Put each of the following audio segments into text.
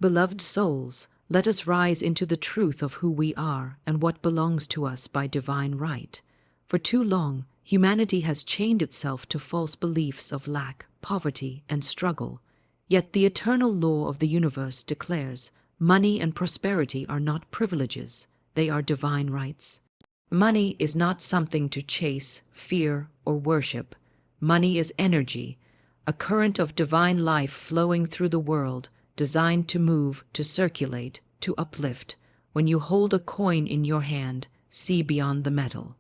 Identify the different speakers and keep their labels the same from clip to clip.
Speaker 1: Beloved souls, let us rise into the truth of who we are and what belongs to us by divine right. For too long, humanity has chained itself to false beliefs of lack, poverty, and struggle. Yet the eternal law of the universe declares money and prosperity are not privileges, they are divine rights. Money is not something to chase, fear, or worship. Money is energy, a current of divine life flowing through the world, designed to move, to circulate, to uplift. When you hold a coin in your hand, see beyond the metal.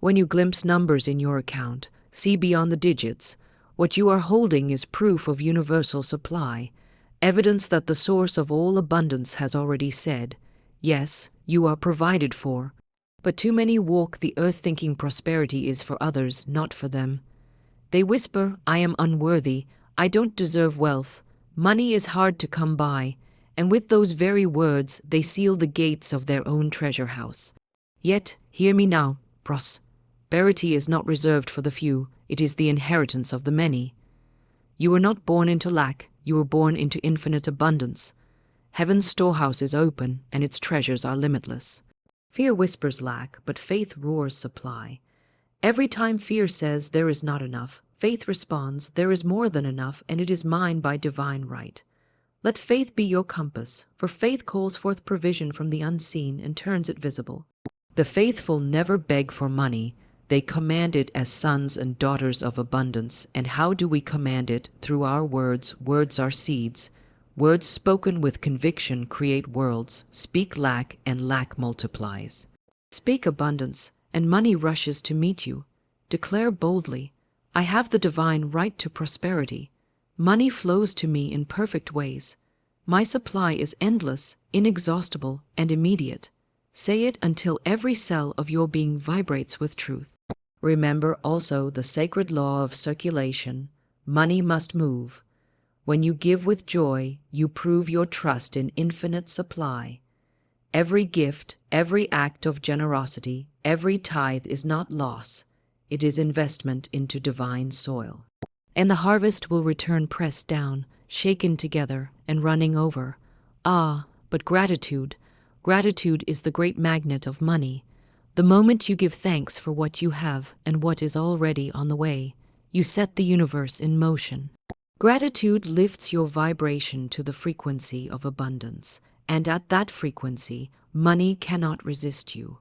Speaker 1: When you glimpse numbers in your account, see beyond the digits. What you are holding is proof of universal supply, evidence that the source of all abundance has already said, yes, you are provided for. But too many walk the earth thinking prosperity is for others, not for them. They whisper, I am unworthy, I don't deserve wealth, money is hard to come by, and with those very words they seal the gates of their own treasure house. Yet, hear me now, prosperity is not reserved for the few, it is the inheritance of the many. You were not born into lack, you were born into infinite abundance. Heaven's storehouse is open, and its treasures are limitless. Fear whispers lack, but faith roars supply. Every time fear says there is not enough, faith responds, there is more than enough, and it is mine by divine right. Let faith be your compass, for faith calls forth provision from the unseen and turns it visible. The faithful never beg for money, they command it as sons and daughters of abundance. And how do we command it? Through our words. Words are seeds. Words spoken with conviction create worlds. Speak lack, and lack multiplies. Speak abundance, and money rushes to meet you. Declare boldly, I have the divine right to prosperity. Money flows to me in perfect ways. My supply is endless, inexhaustible, and immediate. Say it until every cell of your being vibrates with truth. Remember also the sacred law of circulation. Money must move. When you give with joy, you prove your trust in infinite supply. Every gift, every act of generosity, every tithe is not loss. It is investment into divine soil. And the harvest will return pressed down, shaken together, and running over. Ah, but gratitude is the great magnet of money. The moment you give thanks for what you have and what is already on the way, you set the universe in motion. Gratitude lifts your vibration to the frequency of abundance, and at that frequency, money cannot resist you.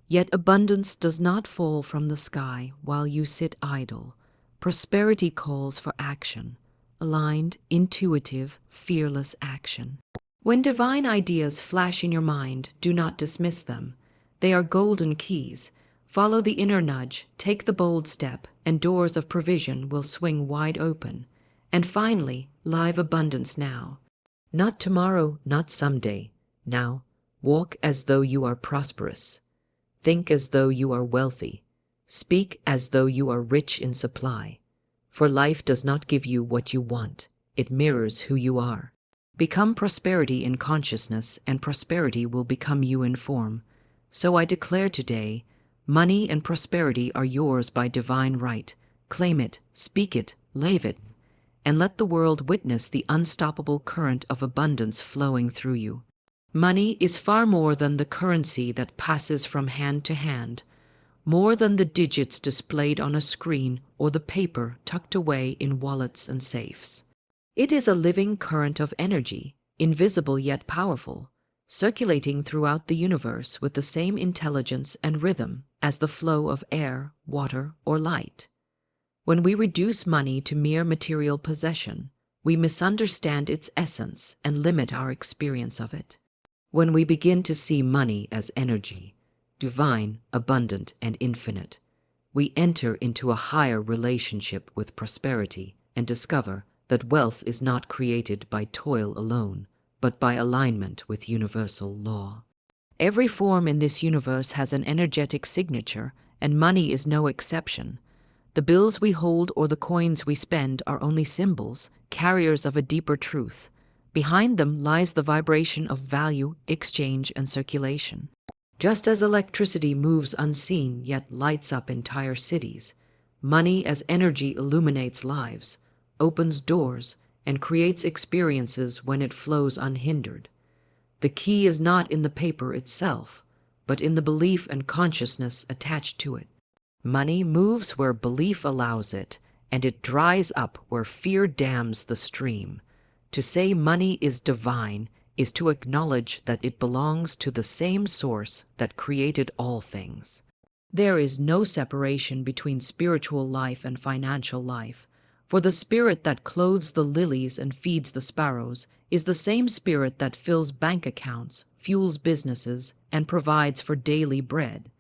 Speaker 1: Yet abundance does not fall from the sky while you sit idle. Prosperity calls for action, aligned, intuitive, fearless action. When divine ideas flash in your mind, do not dismiss them. They are golden keys. Follow the inner nudge, take the bold step, and doors of provision will swing wide open. And finally, live abundance now. Not tomorrow, not someday. Now, walk as though you are prosperous. Think as though you are wealthy. Speak as though you are rich in supply. For life does not give you what you want. It mirrors who you are. Become prosperity in consciousness, and prosperity will become you in form. So I declare today, money and prosperity are yours by divine right. Claim it, speak it, live it, and let the world witness the unstoppable current of abundance flowing through you. Money is far more than the currency that passes from hand to hand, more than the digits displayed on a screen or the paper tucked away in wallets and safes. It is a living current of energy, invisible yet powerful, circulating throughout the universe with the same intelligence and rhythm as the flow of air, water, or light. When we reduce money to mere material possession, we misunderstand its essence and limit our experience of it. When we begin to see money as energy, divine, abundant, and infinite, we enter into a higher relationship with prosperity and discover that wealth is not created by toil alone, but by alignment with universal law. Every form in this universe has an energetic signature, and money is no exception. The bills we hold or the coins we spend are only symbols, carriers of a deeper truth. Behind them lies the vibration of value, exchange, and circulation. Just as electricity moves unseen yet lights up entire cities, money as energy illuminates lives, opens doors, and creates experiences when it flows unhindered. The key is not in the paper itself, but in the belief and consciousness attached to it. Money moves where belief allows it, and it dries up where fear dams the stream. To say money is divine is to acknowledge that it belongs to the same source that created all things. There is no separation between spiritual life and financial life, for the spirit that clothes the lilies and feeds the sparrows is the same spirit that fills bank accounts, fuels businesses, and provides for daily bread.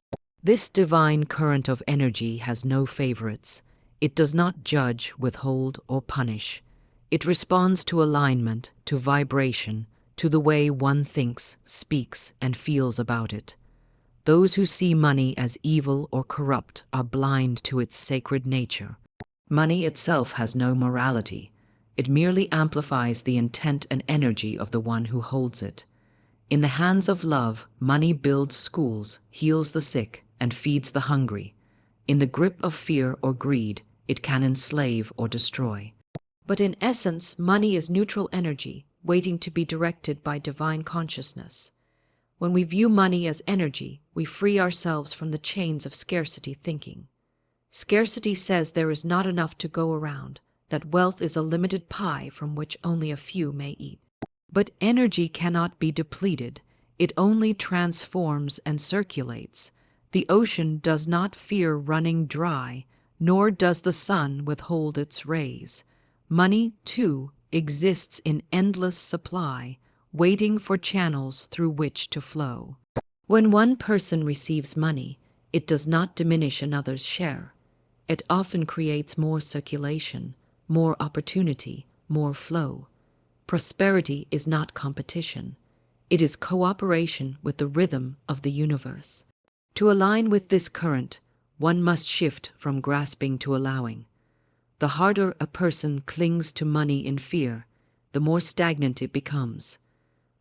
Speaker 1: This divine current of energy has no favorites. It does not judge, withhold, or punish. It responds to alignment, to vibration, to the way one thinks, speaks, and feels about it. Those who see money as evil or corrupt are blind to its sacred nature. Money itself has no morality. It merely amplifies the intent and energy of the one who holds it. In the hands of love, money builds schools, heals the sick, and feeds the hungry. In the grip of fear or greed, it can enslave or destroy. But in essence, money is neutral energy, waiting to be directed by divine consciousness. When we view money as energy, we free ourselves from the chains of scarcity thinking. Scarcity says there is not enough to go around, that wealth is a limited pie from which only a few may eat. But energy cannot be depleted. It only transforms and circulates. The ocean does not fear running dry, nor does the sun withhold its rays. Money, too, exists in endless supply, waiting for channels through which to flow. When one person receives money, it does not diminish another's share. It often creates more circulation, more opportunity, more flow. Prosperity is not competition. It is cooperation with the rhythm of the universe. To align with this current, one must shift from grasping to allowing. The harder a person clings to money in fear, the more stagnant it becomes.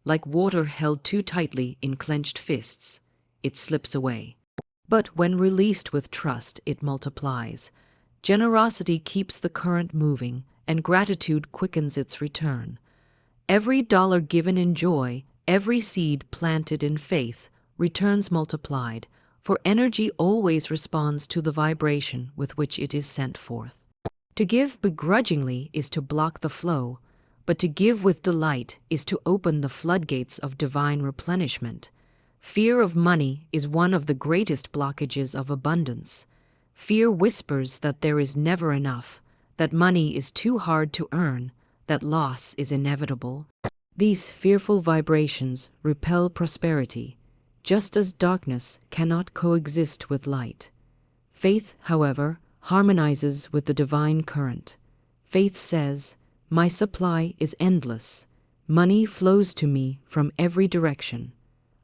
Speaker 1: Like water held too tightly in clenched fists, it slips away. But when released with trust, it multiplies. Generosity keeps the current moving, and gratitude quickens its return. Every dollar given in joy, every seed planted in faith, returns multiplied, for energy always responds to the vibration with which it is sent forth. To give begrudgingly is to block the flow, but to give with delight is to open the floodgates of divine replenishment. Fear of money is one of the greatest blockages of abundance. Fear whispers that there is never enough, that money is too hard to earn, that loss is inevitable. These fearful vibrations repel prosperity, just as darkness cannot coexist with light. Faith, however, harmonizes with the divine current. Faith says, "My supply is endless. Money flows to me from every direction.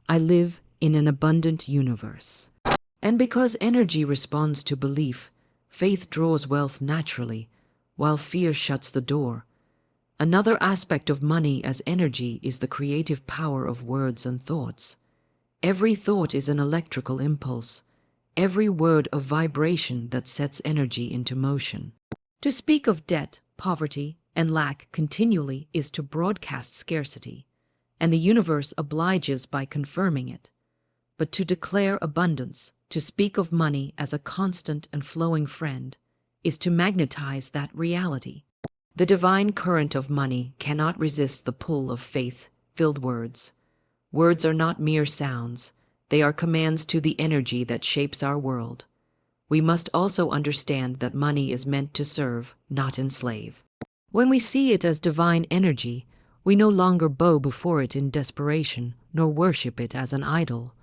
Speaker 1: I live in an abundant universe." And because energy responds to belief, faith draws wealth naturally, while fear shuts the door. Another aspect of money as energy is the creative power of words and thoughts. Every thought is an electrical impulse, every word a vibration that sets energy into motion. To speak of debt, poverty, and lack continually is to broadcast scarcity, and the universe obliges by confirming it. But to declare abundance, to speak of money as a constant and flowing friend, is to magnetize that reality. The divine current of money cannot resist the pull of faith-filled words. Words are not mere sounds. They are commands to the energy that shapes our world. We must also understand that money is meant to serve, not enslave. When we see it as divine energy, we no longer bow before it in desperation, nor worship it as an idol.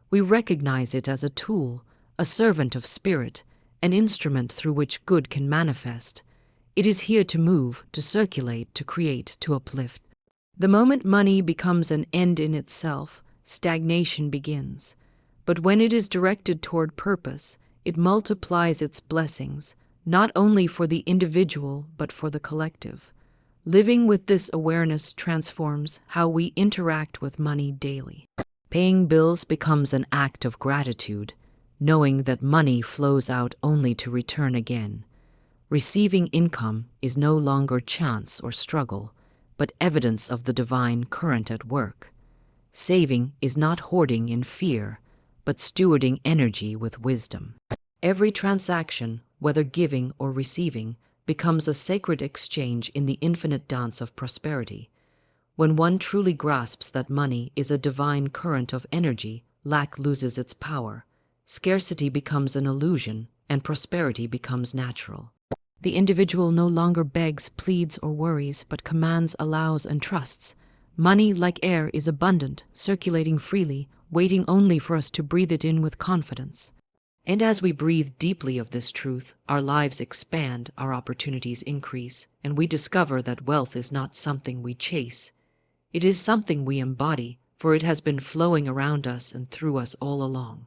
Speaker 1: We recognize it as a tool, a servant of spirit, an instrument through which good can manifest. It is here to move, to circulate, to create, to uplift. The moment money becomes an end in itself, stagnation begins. But when it is directed toward purpose, it multiplies its blessings, not only for the individual, but for the collective. Living with this awareness transforms how we interact with money daily. Paying bills becomes an act of gratitude, knowing that money flows out only to return again. Receiving income is no longer chance or struggle, but evidence of the divine current at work. Saving is not hoarding in fear, but stewarding energy with wisdom. Every transaction, whether giving or receiving, becomes a sacred exchange in the infinite dance of prosperity. When one truly grasps that money is a divine current of energy, lack loses its power, scarcity becomes an illusion, and prosperity becomes natural. The individual no longer begs, pleads, or worries, but commands, allows, and trusts. Money, like air, is abundant, circulating freely, waiting only for us to breathe it in with confidence. And as we breathe deeply of this truth, our lives expand, our opportunities increase, and we discover that wealth is not something we chase. It is something we embody, for it has been flowing around us and through us all along.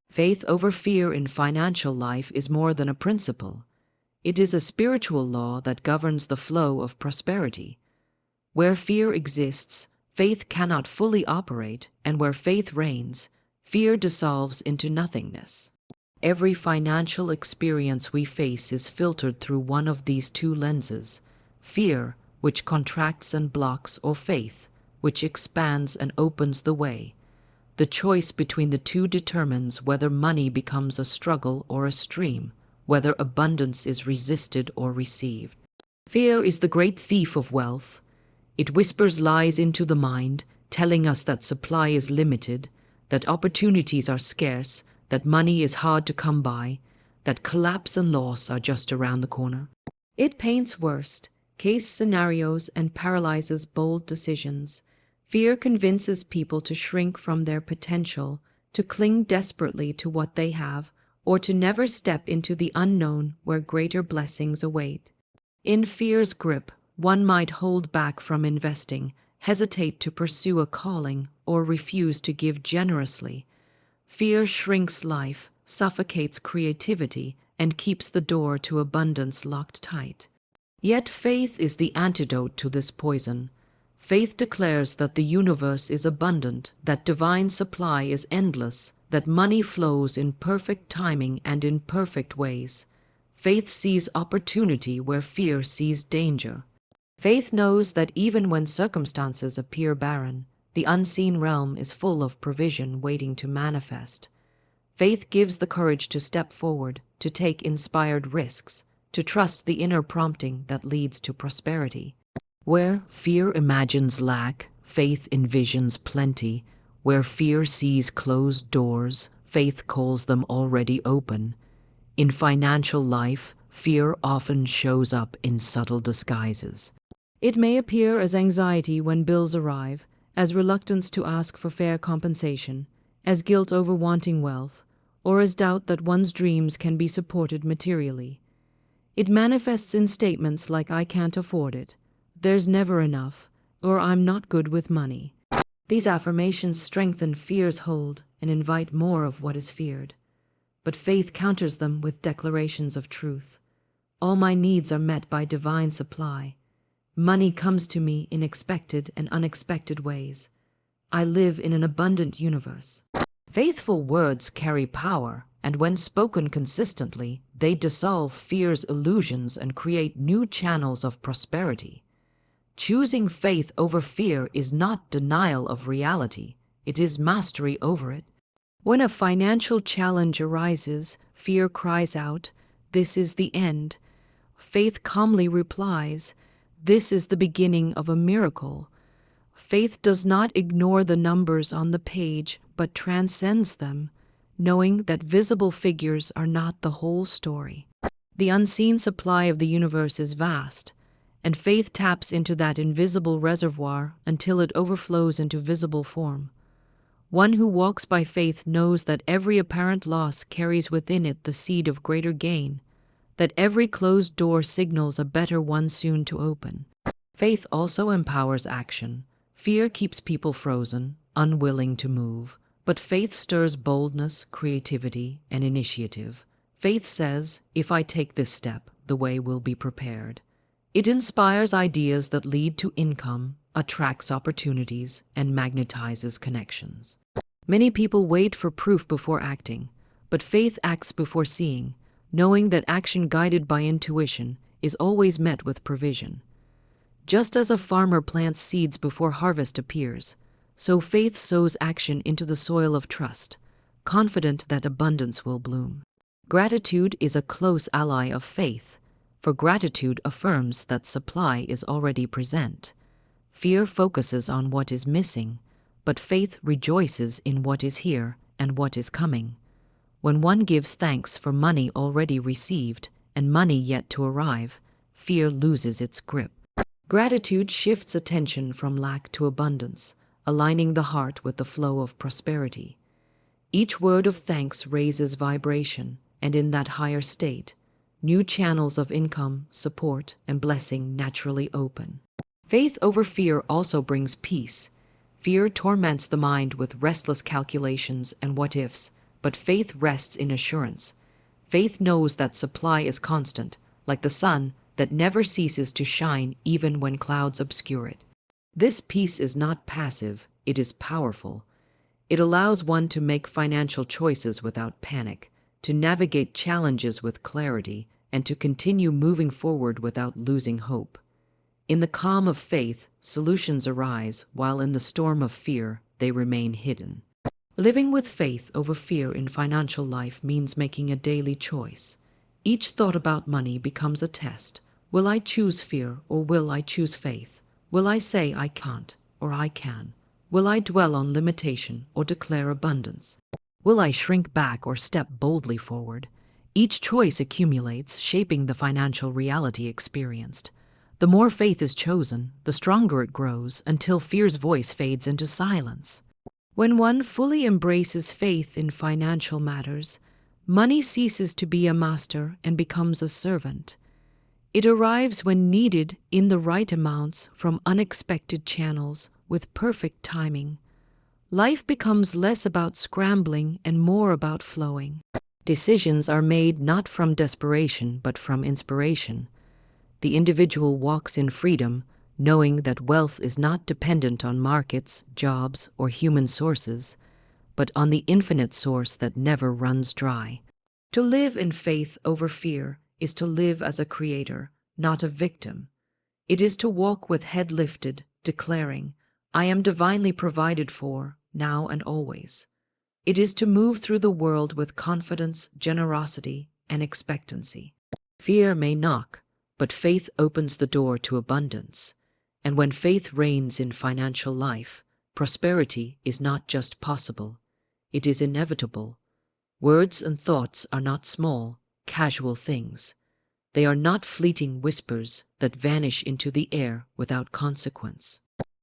Speaker 1: Faith over fear in financial life is more than a principle. It is a spiritual law that governs the flow of prosperity. Where fear exists, faith cannot fully operate, and where faith reigns, fear dissolves into nothingness. Every financial experience we face is filtered through one of these two lenses: fear, which contracts and blocks, or faith, which expands and opens the way. The choice between the two determines whether money becomes a struggle or a stream, whether abundance is resisted or received. Fear is the great thief of wealth. It whispers lies into the mind, telling us that supply is limited, that opportunities are scarce, that money is hard to come by, that collapse and loss are just around the corner. It paints worst-case scenarios and paralyzes bold decisions. Fear convinces people to shrink from their potential, to cling desperately to what they have, or to never step into the unknown where greater blessings await. In fear's grip, one might hold back from investing, hesitate to pursue a calling, or refuse to give generously. Fear shrinks life, suffocates creativity, and keeps the door to abundance locked tight. Yet faith is the antidote to this poison. Faith declares that the universe is abundant, that divine supply is endless, that money flows in perfect timing and in perfect ways. Faith sees opportunity where fear sees danger. Faith knows that even when circumstances appear barren, the unseen realm is full of provision waiting to manifest. Faith gives the courage to step forward, to take inspired risks, to trust the inner prompting that leads to prosperity. Where fear imagines lack, faith envisions plenty. Where fear sees closed doors, faith calls them already open. In financial life, fear often shows up in subtle disguises. It may appear as anxiety when bills arrive, as reluctance to ask for fair compensation, as guilt over wanting wealth, or as doubt that one's dreams can be supported materially. It manifests in statements like "I can't afford it," "there's never enough," or "I'm not good with money." These affirmations strengthen fear's hold and invite more of what is feared. But faith counters them with declarations of truth. All my needs are met by divine supply. Money comes to me in expected and unexpected ways. I live in an abundant universe. Faithful words carry power, and when spoken consistently, they dissolve fear's illusions and create new channels of prosperity. Choosing faith over fear is not denial of reality, it is mastery over it. When a financial challenge arises, fear cries out, "This is the end." Faith calmly replies, "This is the beginning of a miracle." Faith does not ignore the numbers on the page, but transcends them, knowing that visible figures are not the whole story. The unseen supply of the universe is vast, and faith taps into that invisible reservoir until it overflows into visible form. One who walks by faith knows that every apparent loss carries within it the seed of greater gain, that every closed door signals a better one soon to open. Faith also empowers action. Fear keeps people frozen, unwilling to move, but faith stirs boldness, creativity, and initiative. Faith says, "If I take this step, the way will be prepared." It inspires ideas that lead to income, attracts opportunities, and magnetizes connections. Many people wait for proof before acting, but faith acts before seeing. knowing that action guided by intuition is always met with provision. Just as a farmer plants seeds before harvest appears, so faith sows action into the soil of trust, confident that abundance will bloom. Gratitude is a close ally of faith, for gratitude affirms that supply is already present. Fear focuses on what is missing, but faith rejoices in what is here and what is coming. When one gives thanks for money already received and money yet to arrive, fear loses its grip. Gratitude shifts attention from lack to abundance, aligning the heart with the flow of prosperity. Each word of thanks raises vibration, and in that higher state, new channels of income, support, and blessing naturally open. Faith over fear also brings peace. Fear torments the mind with restless calculations and what-ifs, but faith rests in assurance. Faith knows that supply is constant, like the sun that never ceases to shine even when clouds obscure it. This peace is not passive, it is powerful. It allows one to make financial choices without panic, to navigate challenges with clarity, and to continue moving forward without losing hope. In the calm of faith, solutions arise, while in the storm of fear, they remain hidden. Living with faith over fear in financial life means making a daily choice. Each thought about money becomes a test. Will I choose fear or will I choose faith? Will I say I can't or I can? Will I dwell on limitation or declare abundance? Will I shrink back or step boldly forward? Each choice accumulates, shaping the financial reality experienced. The more faith is chosen, the stronger it grows until fear's voice fades into silence. When one fully embraces faith in financial matters, money ceases to be a master and becomes a servant. It arrives when needed in the right amounts from unexpected channels with perfect timing. Life becomes less about scrambling and more about flowing. Decisions are made not from desperation but from inspiration. The individual walks in freedom, knowing that wealth is not dependent on markets, jobs, or human sources, but on the infinite source that never runs dry. To live in faith over fear is to live as a creator, not a victim. It is to walk with head lifted, declaring, I am divinely provided for, now and always. It is to move through the world with confidence, generosity, and expectancy. Fear may knock, but faith opens the door to abundance. And when faith reigns in financial life, prosperity is not just possible, it is inevitable. Words and thoughts are not small, casual things. They are not fleeting whispers that vanish into the air without consequence.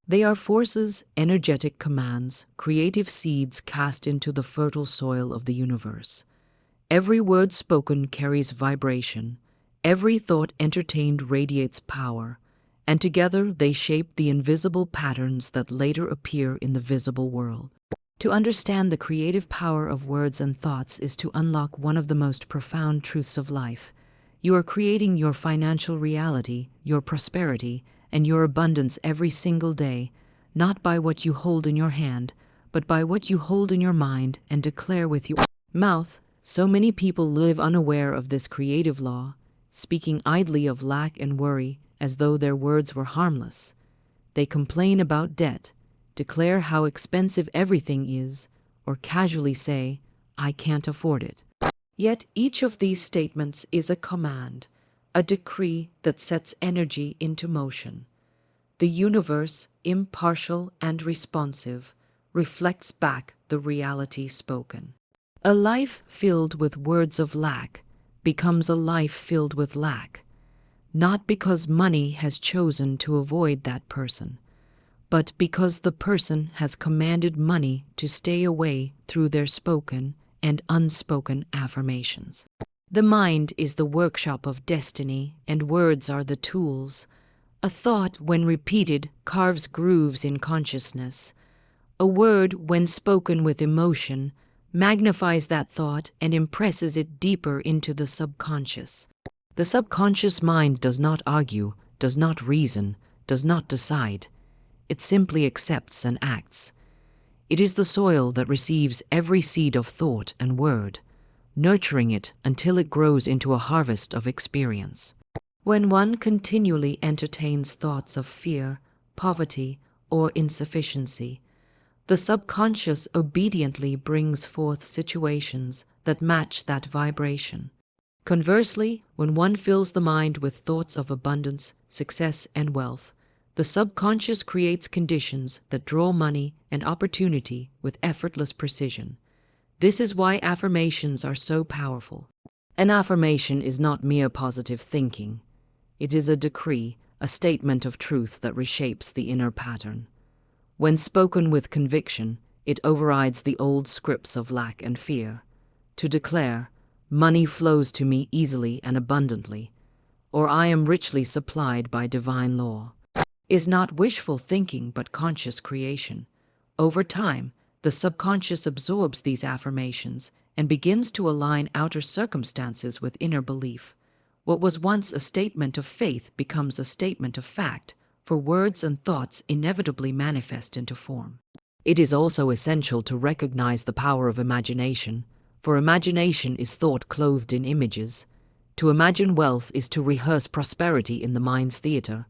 Speaker 1: They are forces, energetic commands, creative seeds cast into the fertile soil of the universe. Every word spoken carries vibration. Every thought entertained radiates power, and together they shape the invisible patterns that later appear in the visible world. To understand the creative power of words and thoughts is to unlock one of the most profound truths of life. You are creating your financial reality, your prosperity, and your abundance every single day, not by what you hold in your hand, but by what you hold in your mind and declare with your mouth. So many people live unaware of this creative law, speaking idly of lack and worry as though their words were harmless. They complain about debt, declare how expensive everything is, or casually say, I can't afford it. Yet each of these statements is a command, a decree that sets energy into motion. The universe, impartial and responsive, reflects back the reality spoken. A life filled with words of lack becomes a life filled with lack, not because money has chosen to avoid that person, but because the person has commanded money to stay away through their spoken and unspoken affirmations. The mind is the workshop of destiny, and words are the tools. A thought, when repeated, carves grooves in consciousness. A word, when spoken with emotion, magnifies that thought and impresses it deeper into the subconscious. The subconscious mind does not argue, does not reason, does not decide. It simply accepts and acts. It is the soil that receives every seed of thought and word. nurturing it until it grows into a harvest of experience. When one continually entertains thoughts of fear, poverty, or insufficiency, the subconscious obediently brings forth situations that match that vibration. Conversely, when one fills the mind with thoughts of abundance, success, and wealth, the subconscious creates conditions that draw money and opportunity with effortless precision. This is why affirmations are so powerful. An affirmation is not mere positive thinking. It is a decree, a statement of truth that reshapes the inner pattern. When spoken with conviction, it overrides the old scripts of lack and fear. To declare, "Money flows to me easily and abundantly," or "I am richly supplied by divine law," is not wishful thinking but conscious creation. Over time, the subconscious absorbs these affirmations and begins to align outer circumstances with inner belief. What was once a statement of faith becomes a statement of fact, for words and thoughts inevitably manifest into form. It is also essential to recognize the power of imagination, for imagination is thought clothed in images. To imagine wealth is to rehearse prosperity in the mind's theater.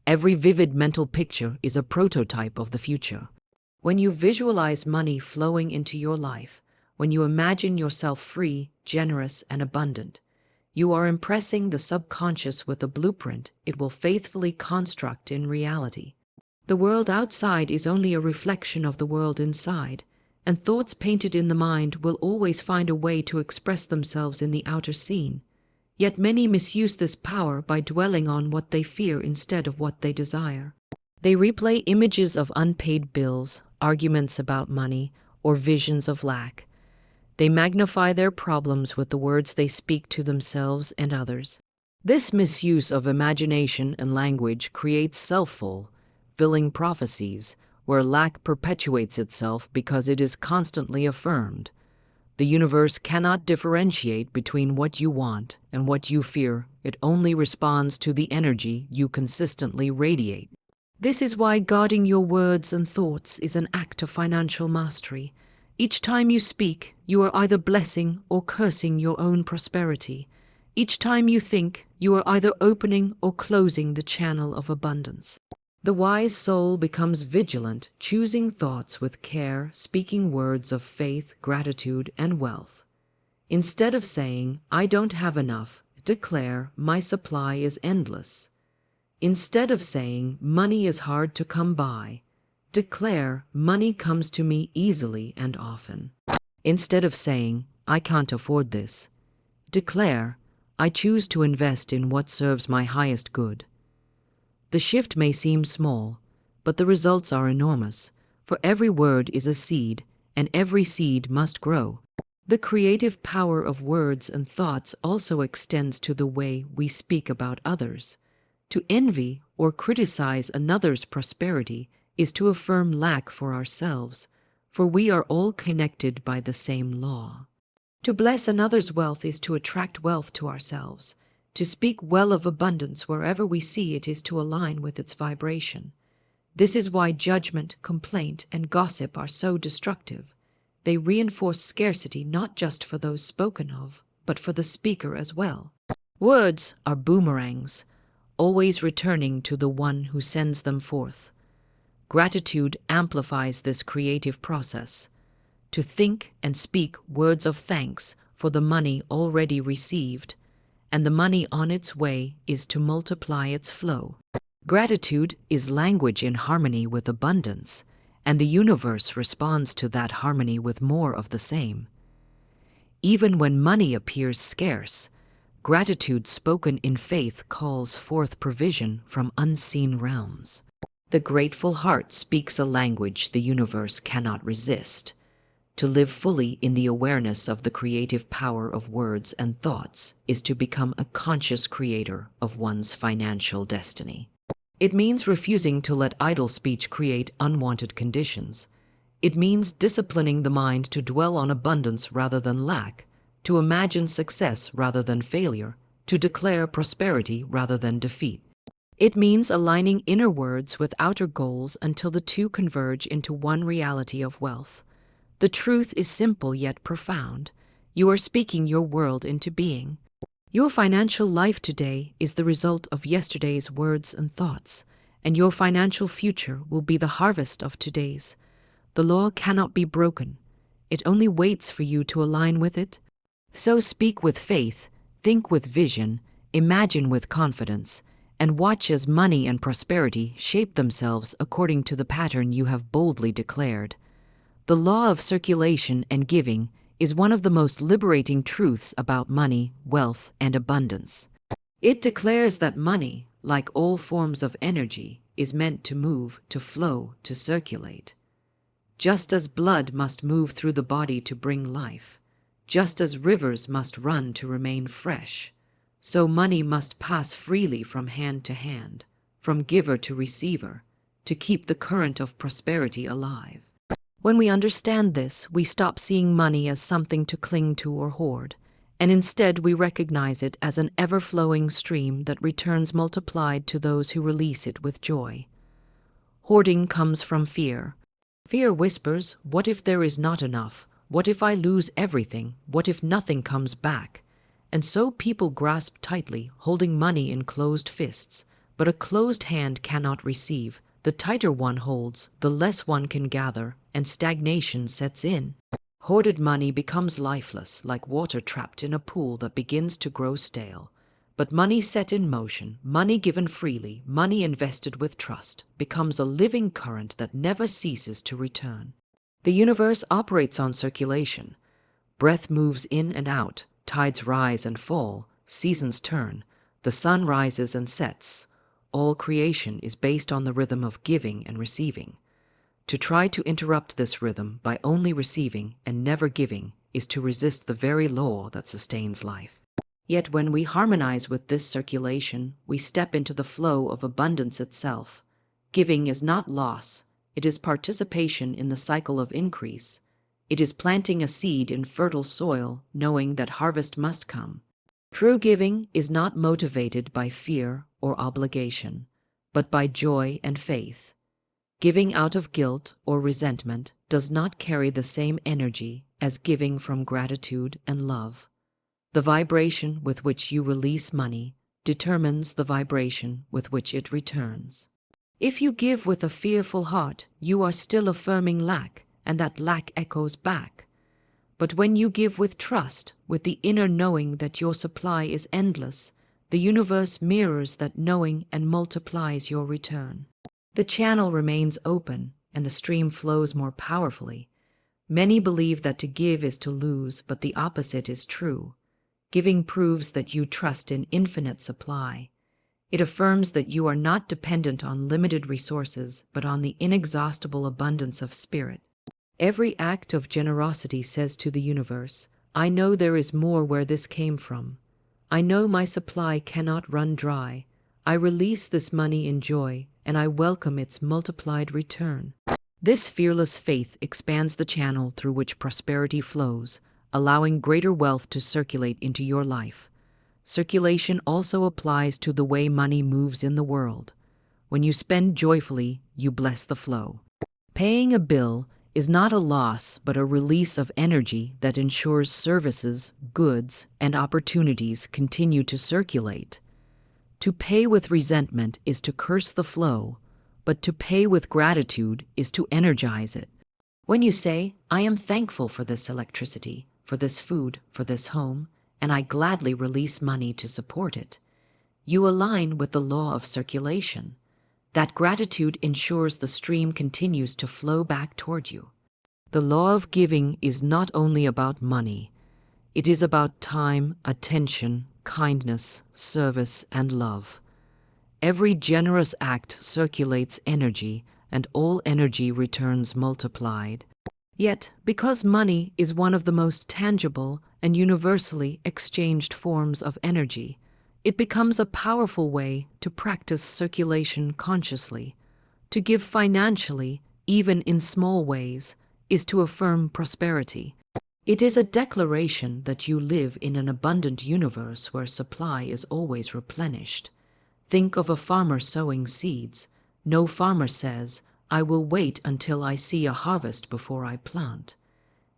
Speaker 1: Every vivid mental picture is a prototype of the future. When you visualize money flowing into your life, when you imagine yourself free, generous, and abundant, you are impressing the subconscious with a blueprint it will faithfully construct in reality. The world outside is only a reflection of the world inside, and thoughts painted in the mind will always find a way to express themselves in the outer scene. Yet many misuse this power by dwelling on what they fear instead of what they desire. They replay images of unpaid bills, arguments about money, or visions of lack. They magnify their problems with the words they speak to themselves and others. This misuse of imagination and language creates self-fulfilling prophecies, where lack perpetuates itself because it is constantly affirmed. The universe cannot differentiate between what you want and what you fear. It only responds to the energy you consistently radiate. This is why guarding your words and thoughts is an act of financial mastery. Each time you speak, you are either blessing or cursing your own prosperity. Each time you think, you are either opening or closing the channel of abundance. The wise soul becomes vigilant, choosing thoughts with care, speaking words of faith, gratitude, and wealth. Instead of saying, "I don't have enough," declare, "My supply is endless." Instead of saying, "Money is hard to come by," declare, "Money comes to me easily and often." Instead of saying, "I can't afford this," declare, "I choose to invest in what serves my highest good." The shift may seem small, but the results are enormous, for every word is a seed, and every seed must grow. The creative power of words and thoughts also extends to the way we speak about others. To envy or criticize another's prosperity is to affirm lack for ourselves, for we are all connected by the same law. To bless another's wealth is to attract wealth to ourselves. To speak well of abundance wherever we see it is to align with its vibration. This is why judgment, complaint, and gossip are so destructive. They reinforce scarcity not just for those spoken of, but for the speaker as well. Words are boomerangs, always returning to the one who sends them forth. Gratitude amplifies this creative process. To think and speak words of thanks for the money already received, and the money on its way is to multiply its flow. Gratitude is language in harmony with abundance, and the universe responds to that harmony with more of the same. Even when money appears scarce, gratitude spoken in faith calls forth provision from unseen realms. The grateful heart speaks a language the universe cannot resist. To live fully in the awareness of the creative power of words and thoughts is to become a conscious creator of one's financial destiny. It means refusing to let idle speech create unwanted conditions. It means disciplining the mind to dwell on abundance rather than lack, to imagine success rather than failure, to declare prosperity rather than defeat. It means aligning inner words with outer goals until the two converge into one reality of wealth. The truth is simple yet profound. You are speaking your world into being. Your financial life today is the result of yesterday's words and thoughts, and your financial future will be the harvest of today's. The law cannot be broken. It only waits for you to align with it. So speak with faith, think with vision, imagine with confidence, and watch as money and prosperity shape themselves according to the pattern you have boldly declared. The law of circulation and giving is one of the most liberating truths about money, wealth, and abundance. It declares that money, like all forms of energy, is meant to move, to flow, to circulate. Just as blood must move through the body to bring life, just as rivers must run to remain fresh, so money must pass freely from hand to hand, from giver to receiver, to keep the current of prosperity alive. When we understand this, we stop seeing money as something to cling to or hoard, and instead we recognize it as an ever-flowing stream that returns multiplied to those who release it with joy. Hoarding comes from fear. Fear whispers, what if there is not enough? What if I lose everything? What if nothing comes back? And so people grasp tightly, holding money in closed fists. But a closed hand cannot receive. The tighter one holds, the less one can gather, and stagnation sets in. Hoarded money becomes lifeless, like water trapped in a pool that begins to grow stale. But money set in motion, money given freely, money invested with trust, becomes a living current that never ceases to return. The universe operates on circulation. Breath moves in and out, tides rise and fall, seasons turn, the sun rises and sets. All creation is based on the rhythm of giving and receiving. To try to interrupt this rhythm by only receiving and never giving is to resist the very law that sustains life. Yet when we harmonize with this circulation, we step into the flow of abundance itself. Giving is not loss, it is participation in the cycle of increase. It is planting a seed in fertile soil, knowing that harvest must come. True giving is not motivated by fear or obligation, but by joy and faith. Giving out of guilt or resentment does not carry the same energy as giving from gratitude and love. The vibration with which you release money determines the vibration with which it returns. If you give with a fearful heart, you are still affirming lack, and that lack echoes back. But when you give with trust, with the inner knowing that your supply is endless, the universe mirrors that knowing and multiplies your return. The channel remains open, and the stream flows more powerfully. Many believe that to give is to lose, but the opposite is true. Giving proves that you trust in infinite supply. It affirms that you are not dependent on limited resources, but on the inexhaustible abundance of spirit. Every act of generosity says to the universe, I know there is more where this came from. I know my supply cannot run dry. I release this money in joy, and I welcome its multiplied return. This fearless faith expands the channel through which prosperity flows, allowing greater wealth to circulate into your life. Circulation also applies to the way money moves in the world. When you spend joyfully, you bless the flow. Paying a bill is not a loss, but a release of energy that ensures services, goods, and opportunities continue to circulate. To pay with resentment is to curse the flow, but to pay with gratitude is to energize it. When you say, I am thankful for this electricity, for this food, for this home, and I gladly release money to support it, you align with the law of circulation. That gratitude ensures the stream continues to flow back toward you. The law of giving is not only about money. It is about time, attention, kindness, service, and love. Every generous act circulates energy, and all energy returns multiplied. Yet, because money is one of the most tangible and universally exchanged forms of energy, it becomes a powerful way to practice circulation consciously. To give financially, even in small ways, is to affirm prosperity. It is a declaration that you live in an abundant universe where supply is always replenished. Think of a farmer sowing seeds. No farmer says, I will wait until I see a harvest before I plant.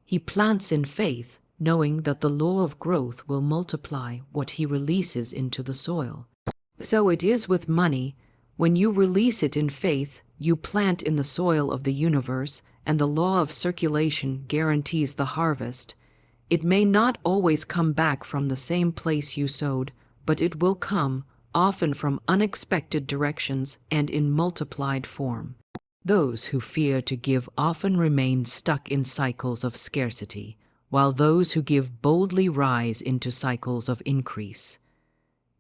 Speaker 1: He plants in faith, knowing that the law of growth will multiply what he releases into the soil. So it is with money. When you release it in faith, you plant in the soil of the universe, and the law of circulation guarantees the harvest. It may not always come back from the same place you sowed, but it will come, often from unexpected directions and in multiplied form. Those who fear to give often remain stuck in cycles of scarcity, while those who give boldly rise into cycles of increase.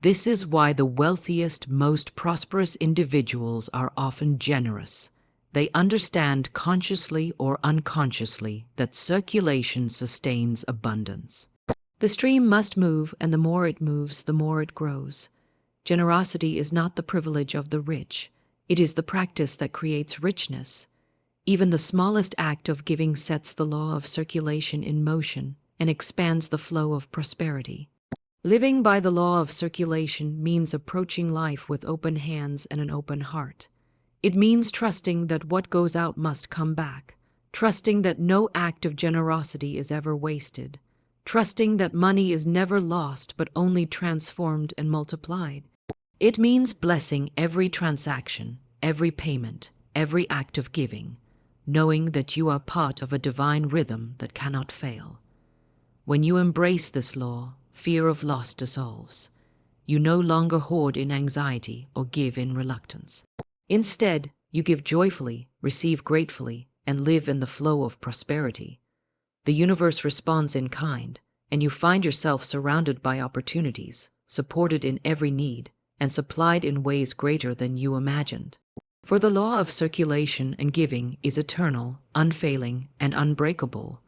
Speaker 1: This is why the wealthiest, most prosperous individuals are often generous. They understand consciously or unconsciously that circulation sustains abundance. The stream must move, and the more it moves, the more it grows. Generosity is not the privilege of the rich. It is the practice that creates richness. Even the smallest act of giving sets the law of circulation in motion and expands the flow of prosperity. Living by the law of circulation means approaching life with open hands and an open heart. It means trusting that what goes out must come back, trusting that no act of generosity is ever wasted, trusting that money is never lost but only transformed and multiplied. It means blessing every transaction, every payment, every act of giving, knowing that you are part of a divine rhythm that cannot fail. When you embrace this law, fear of loss dissolves. You no longer hoard in anxiety or give in reluctance. Instead, you give joyfully, receive gratefully, and live in the flow of prosperity. The universe responds in kind, and you find yourself surrounded by opportunities, supported in every need, and supplied in ways greater than you imagined. For the law of circulation and giving is eternal, unfailing, and unbreakable.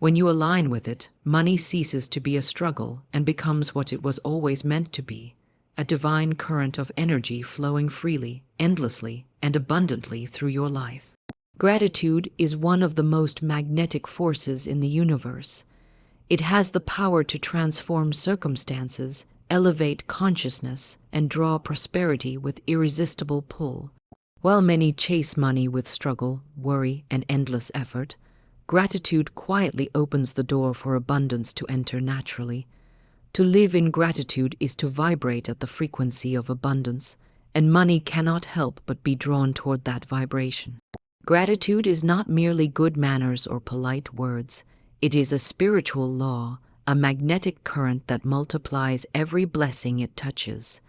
Speaker 1: When you align with it, money ceases to be a struggle and becomes what it was always meant to be, a divine current of energy flowing freely, endlessly, and abundantly through your life. Gratitude is one of the most magnetic forces in the universe. It has the power to transform circumstances, elevate consciousness, and draw prosperity with irresistible pull. While many chase money with struggle, worry, and endless effort, gratitude quietly opens the door for abundance to enter naturally. To live in gratitude is to vibrate at the frequency of abundance, and money cannot help but be drawn toward that vibration. Gratitude is not merely good manners or polite words. It is a spiritual law, a magnetic current that multiplies every blessing it touches.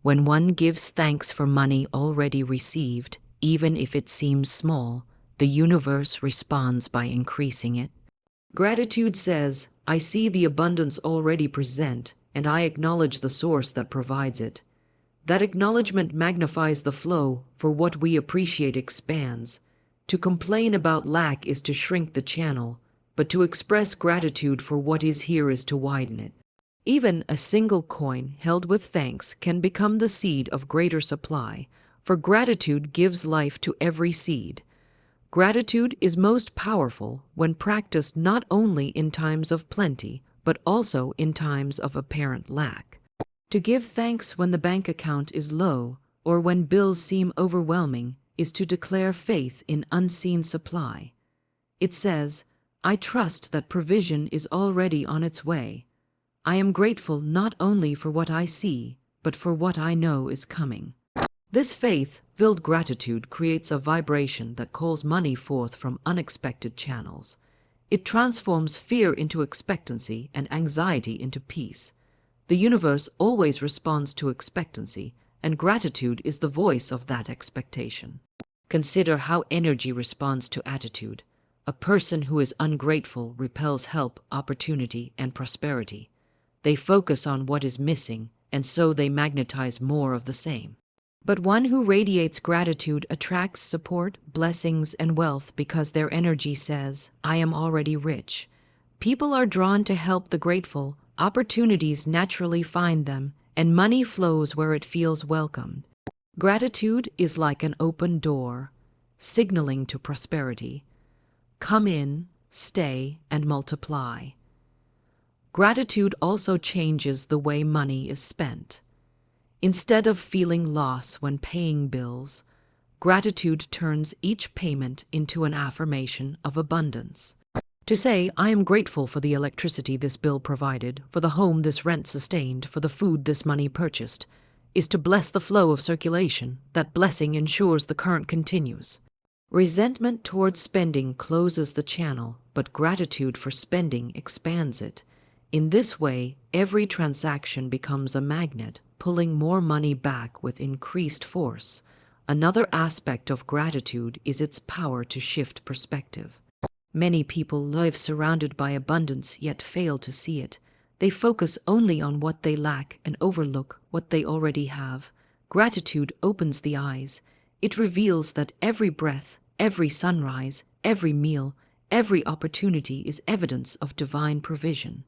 Speaker 1: When one gives thanks for money already received, even if it seems small, the universe responds by increasing it. Gratitude says, I see the abundance already present, and I acknowledge the source that provides it. That acknowledgement magnifies the flow, for what we appreciate expands. To complain about lack is to shrink the channel, but to express gratitude for what is here is to widen it. Even a single coin held with thanks can become the seed of greater supply, for gratitude gives life to every seed. Gratitude is most powerful when practiced not only in times of plenty, but also in times of apparent lack. To give thanks when the bank account is low or when bills seem overwhelming is to declare faith in unseen supply. It says, I trust that provision is already on its way. I am grateful not only for what I see, but for what I know is coming. This faith-filled gratitude creates a vibration that calls money forth from unexpected channels. It transforms fear into expectancy and anxiety into peace. The universe always responds to expectancy, and gratitude is the voice of that expectation. Consider how energy responds to attitude. A person who is ungrateful repels help, opportunity, and prosperity. They focus on what is missing, and so they magnetize more of the same. But one who radiates gratitude attracts support, blessings, and wealth because their energy says, I am already rich. People are drawn to help the grateful, opportunities naturally find them, and money flows where it feels welcomed. Gratitude is like an open door, signaling to prosperity. Come in, stay, and multiply. Gratitude also changes the way money is spent. Instead of feeling loss when paying bills, gratitude turns each payment into an affirmation of abundance. To say, I am grateful for the electricity this bill provided, for the home this rent sustained, for the food this money purchased, is to bless the flow of circulation. That blessing ensures the current continues. Resentment towards spending closes the channel, but gratitude for spending expands it. In this way, every transaction becomes a magnet, pulling more money back with increased force. Another aspect of gratitude is its power to shift perspective. Many people live surrounded by abundance yet fail to see it. They focus only on what they lack and overlook what they already have. Gratitude opens the eyes. It reveals that every breath, every sunrise, every meal, every opportunity is evidence of divine provision.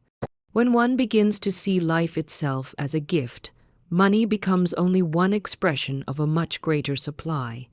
Speaker 1: When one begins to see life itself as a gift, money becomes only one expression of a much greater supply.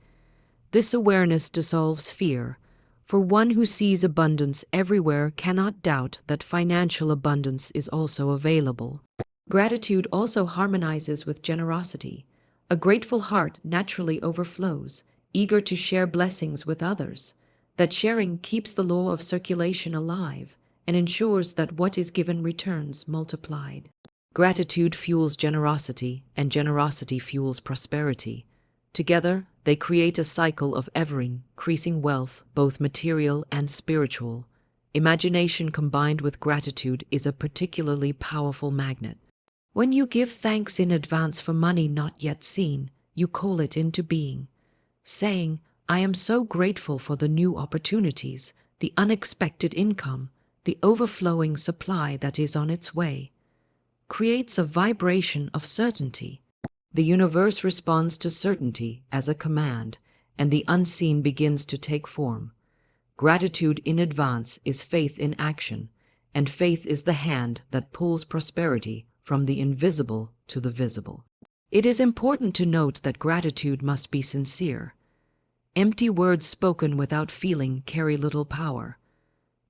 Speaker 1: This awareness dissolves fear, for one who sees abundance everywhere cannot doubt that financial abundance is also available. Gratitude also harmonizes with generosity. A grateful heart naturally overflows, eager to share blessings with others. That sharing keeps the law of circulation alive and ensures that what is given returns multiplied. Gratitude fuels generosity, and generosity fuels prosperity. Together, they create a cycle of ever-increasing wealth, both material and spiritual. Imagination combined with gratitude is a particularly powerful magnet. When you give thanks in advance for money not yet seen, you call it into being, saying, I am so grateful for the new opportunities, the unexpected income, the overflowing supply that is on its way. Creates a vibration of certainty. The universe responds to certainty as a command, and the unseen begins to take form. Gratitude in advance is faith in action, and faith is the hand that pulls prosperity from the invisible to the visible. It is important to note that gratitude must be sincere. Empty words spoken without feeling carry little power.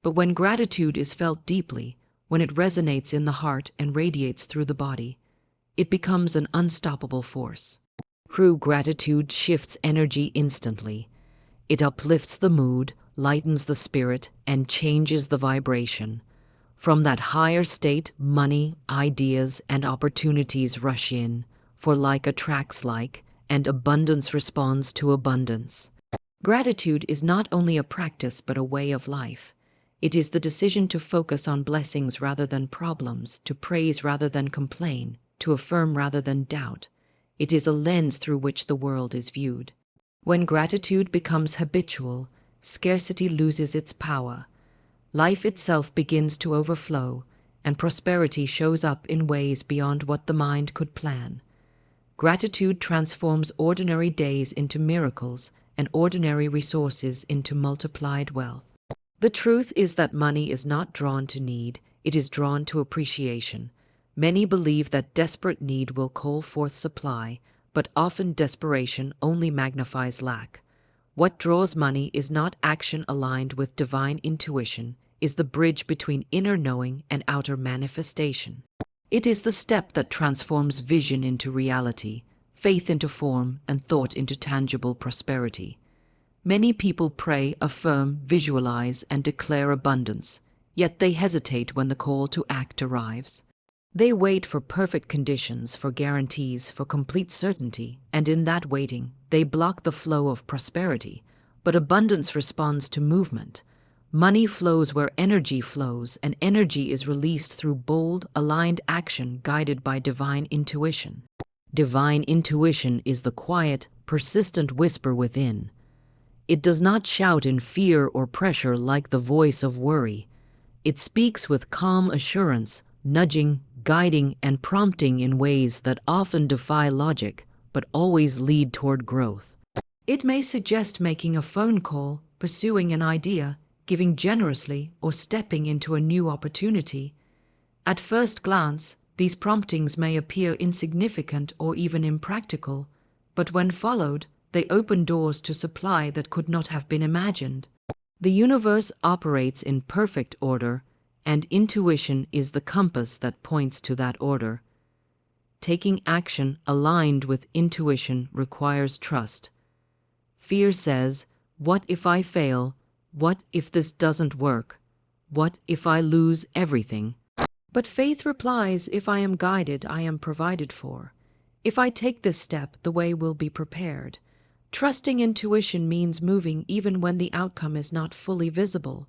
Speaker 1: But when gratitude is felt deeply, when it resonates in the heart and radiates through the body, it becomes an unstoppable force. True gratitude shifts energy instantly. It uplifts the mood, lightens the spirit, and changes the vibration. From that higher state, money, ideas, and opportunities rush in, for like attracts like, and abundance responds to abundance. Gratitude is not only a practice but a way of life. It is the decision to focus on blessings rather than problems, to praise rather than complain, to affirm rather than doubt. It is a lens through which the world is viewed. When gratitude becomes habitual, scarcity loses its power. Life itself begins to overflow, and prosperity shows up in ways beyond what the mind could plan. Gratitude transforms ordinary days into miracles and ordinary resources into multiplied wealth. The truth is that money is not drawn to need, it is drawn to appreciation. Many believe that desperate need will call forth supply, but often desperation only magnifies lack. What draws money is not action aligned with divine intuition, is the bridge between inner knowing and outer manifestation. It is the step that transforms vision into reality, faith into form, and thought into tangible prosperity. Many people pray, affirm, visualize, and declare abundance, yet they hesitate when the call to act arrives. They wait for perfect conditions, for guarantees, for complete certainty, and in that waiting, they block the flow of prosperity. But abundance responds to movement. Money flows where energy flows, and energy is released through bold, aligned action guided by divine intuition. Divine intuition is the quiet, persistent whisper within. It does not shout in fear or pressure like the voice of worry. It speaks with calm assurance, nudging, guiding, and prompting in ways that often defy logic, but always lead toward growth. It may suggest making a phone call, pursuing an idea, giving generously, or stepping into a new opportunity. At first glance, these promptings may appear insignificant or even impractical, but when followed, they open doors to supply that could not have been imagined. The universe operates in perfect order, and intuition is the compass that points to that order. Taking action aligned with intuition requires trust. Fear says, "What if I fail? What if this doesn't work?" What if I lose everything? But faith replies, if I am guided, I am provided for. If I take this step, the way will be prepared. Trusting intuition means moving even when the outcome is not fully visible.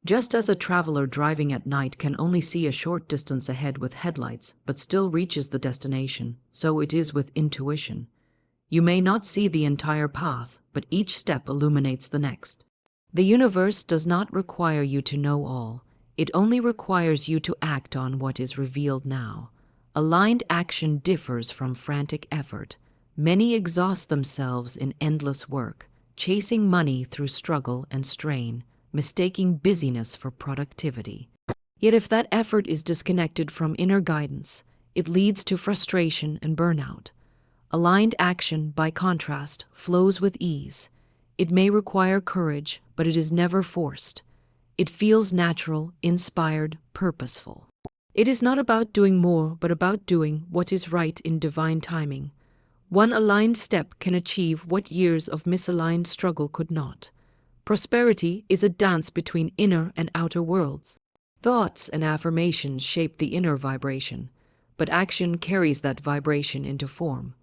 Speaker 1: Just as a traveler driving at night can only see a short distance ahead with headlights, but still reaches the destination, so it is with intuition. You may not see the entire path, but each step illuminates the next. The universe does not require you to know all. It only requires you to act on what is revealed now. Aligned action differs from frantic effort. Many exhaust themselves in endless work, chasing money through struggle and strain, mistaking busyness for productivity. Yet if that effort is disconnected from inner guidance, it leads to frustration and burnout. Aligned action, by contrast, flows with ease. It may require courage, but it is never forced. It feels natural, inspired, purposeful. It is not about doing more, but about doing what is right in divine timing. One aligned step can achieve what years of misaligned struggle could not. Prosperity is a dance between inner and outer worlds. Thoughts and affirmations shape the inner vibration, but action carries that vibration into form.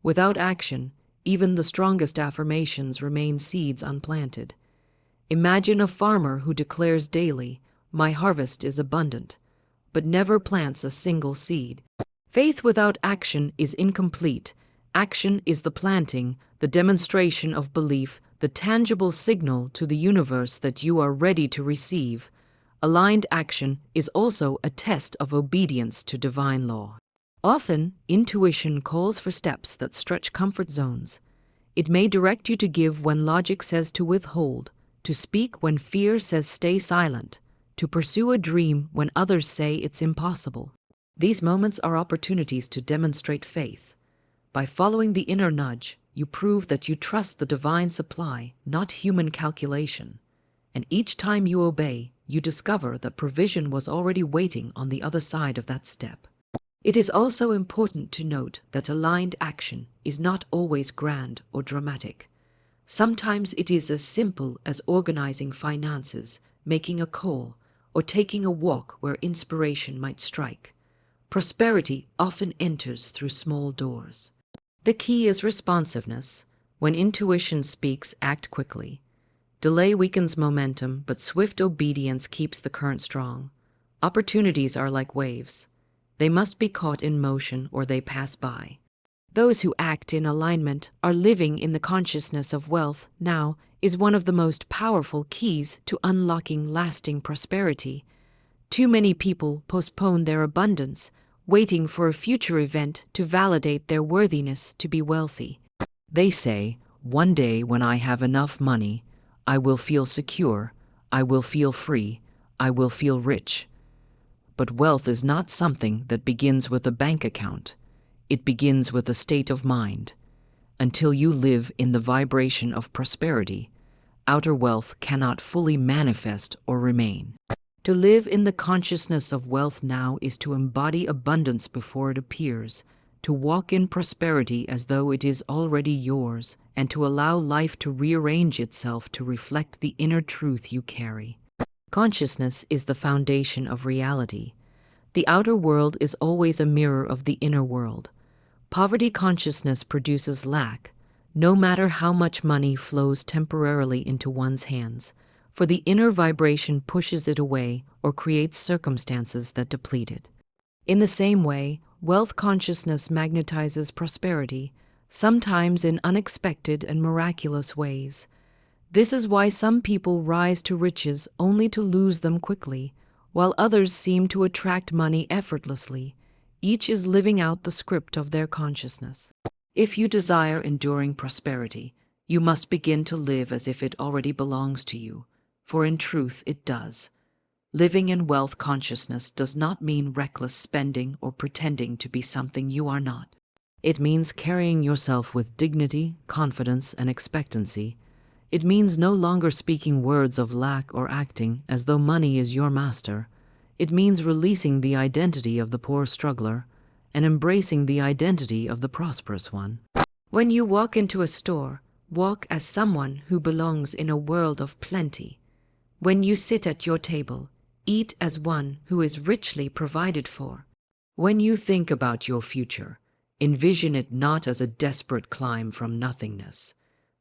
Speaker 1: Without action, even the strongest affirmations remain seeds unplanted. Imagine a farmer who declares daily, "My harvest is abundant," but never plants a single seed. Faith without action is incomplete. Action is the planting, the demonstration of belief, the tangible signal to the universe that you are ready to receive. Aligned action is also a test of obedience to divine law. Often, intuition calls for steps that stretch comfort zones. It may direct you to give when logic says to withhold, to speak when fear says stay silent, to pursue a dream when others say it's impossible. These moments are opportunities to demonstrate faith. By following the inner nudge, you prove that you trust the divine supply, not human calculation. And each time you obey, you discover that provision was already waiting on the other side of that step. It is also important to note that aligned action is not always grand or dramatic. Sometimes it is as simple as organizing finances, making a call, or taking a walk where inspiration might strike. Prosperity often enters through small doors. The key is responsiveness. When intuition speaks, act quickly. Delay weakens momentum, but swift obedience keeps the current strong. Opportunities are like waves. They must be caught in motion or they pass by. Those who act in alignment are living in the consciousness of wealth now is one of the most powerful keys to unlocking lasting prosperity. Too many people postpone their abundance, waiting for a future event to validate their worthiness to be wealthy. They say, "One day when I have enough money, I will feel secure, I will feel free, I will feel rich." But wealth is not something that begins with a bank account. It begins with a state of mind. Until you live in the vibration of prosperity, outer wealth cannot fully manifest or remain. To live in the consciousness of wealth now is to embody abundance before it appears, to walk in prosperity as though it is already yours, and to allow life to rearrange itself to reflect the inner truth you carry. Consciousness is the foundation of reality. The outer world is always a mirror of the inner world. Poverty consciousness produces lack, no matter how much money flows temporarily into one's hands, for the inner vibration pushes it away or creates circumstances that deplete it. In the same way, wealth consciousness magnetizes prosperity, sometimes in unexpected and miraculous ways. This is why some people rise to riches only to lose them quickly, while others seem to attract money effortlessly. Each is living out the script of their consciousness. If you desire enduring prosperity, you must begin to live as if it already belongs to you, for in truth it does. Living in wealth consciousness does not mean reckless spending or pretending to be something you are not. It means carrying yourself with dignity, confidence, and expectancy. It means no longer speaking words of lack or acting as though money is your master. It means releasing the identity of the poor struggler and embracing the identity of the prosperous one. When you walk into a store, walk as someone who belongs in a world of plenty. When you sit at your table, Eat as one who is richly provided for. When you think about your future, envision it not as a desperate climb from nothingness,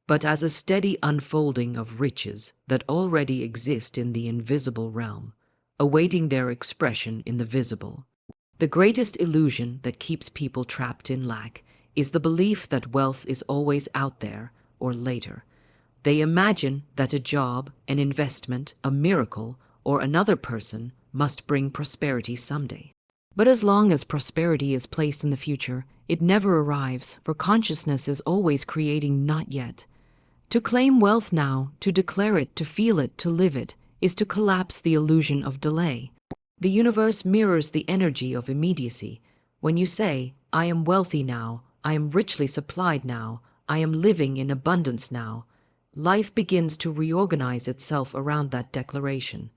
Speaker 1: but as a steady unfolding of riches that already exist in the invisible realm, awaiting their expression in the visible. The greatest illusion that keeps people trapped in lack is the belief that wealth is always out there or later. They imagine that a job, an investment, a miracle, or another person must bring prosperity someday. But as long as prosperity is placed in the future, it never arrives, for consciousness is always creating not yet. To claim wealth now, to declare it, to feel it, to live it, is to collapse the illusion of delay. The universe mirrors the energy of immediacy. When you say, I am wealthy now, I am richly supplied now, I am living in abundance now, life begins to reorganize itself around that declaration.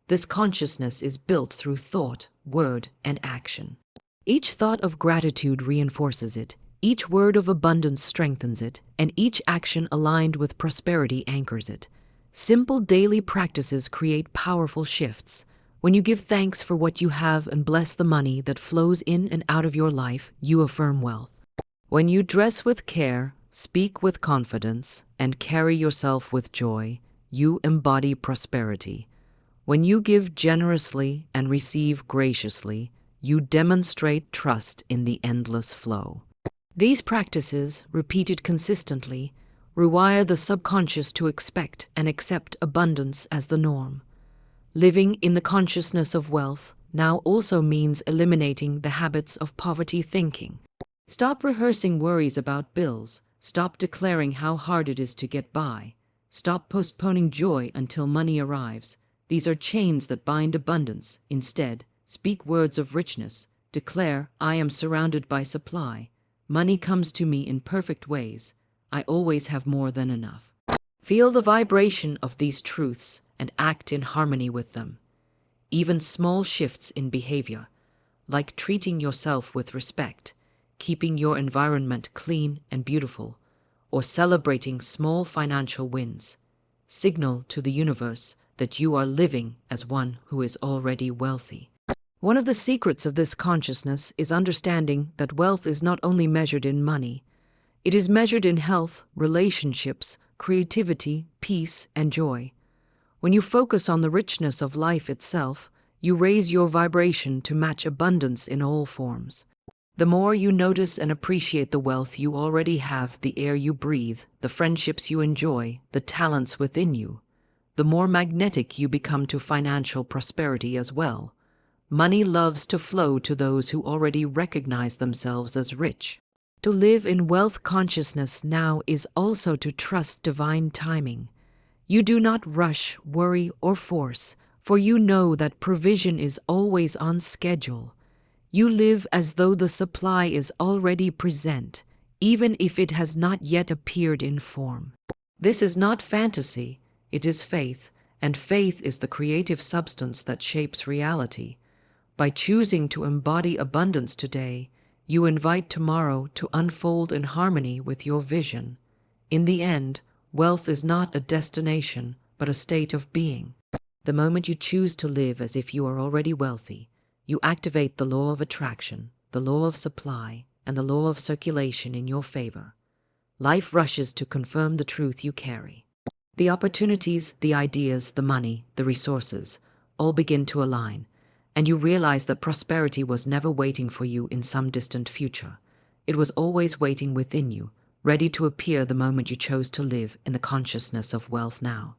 Speaker 1: This consciousness is built through thought, word, and action. Each thought of gratitude reinforces it, each word of abundance strengthens it, and each action aligned with prosperity anchors it. Simple daily practices create powerful shifts. When you give thanks for what you have and bless the money that flows in and out of your life, you affirm wealth. When you dress with care, speak with confidence, and carry yourself with joy, you embody prosperity. When you give generously and receive graciously, you demonstrate trust in the endless flow. These practices, repeated consistently, rewire the subconscious to expect and accept abundance as the norm. Living in the consciousness of wealth now also means eliminating the habits of poverty thinking. Stop rehearsing worries about bills. Stop declaring how hard it is to get by. Stop postponing joy until money arrives. These are chains that bind abundance. Instead, speak words of richness. Declare, I am surrounded by supply. Money comes to me in perfect ways. I always have more than enough. Feel the vibration of these truths and act in harmony with them. Even small shifts in behavior, like treating yourself with respect, keeping your environment clean and beautiful, or celebrating small financial wins, signal to the universe that you are living as one who is already wealthy. One of the secrets of this consciousness is understanding that wealth is not only measured in money. It is measured in health, relationships, creativity, peace, and joy. When you focus on the richness of life itself, you raise your vibration to match abundance in all forms. The more you notice and appreciate the wealth you already have, the air you breathe, the friendships you enjoy, the talents within you, the more magnetic you become to financial prosperity as well. Money loves to flow to those who already recognize themselves as rich. To live in wealth consciousness now is also to trust divine timing. You do not rush, worry, or force, for you know that provision is always on schedule. You live as though the supply is already present, even if it has not yet appeared in form. This is not fantasy, it is faith, and faith is the creative substance that shapes reality. By choosing to embody abundance today, you invite tomorrow to unfold in harmony with your vision. In the end, wealth is not a destination, but a state of being. The moment you choose to live as if you are already wealthy, you activate the law of attraction, the law of supply, and the law of circulation in your favor. Life rushes to confirm the truth you carry. The opportunities, the ideas, the money, the resources, all begin to align, and you realize that prosperity was never waiting for you in some distant future. It was always waiting within you, ready to appear the moment you chose to live in the consciousness of wealth now.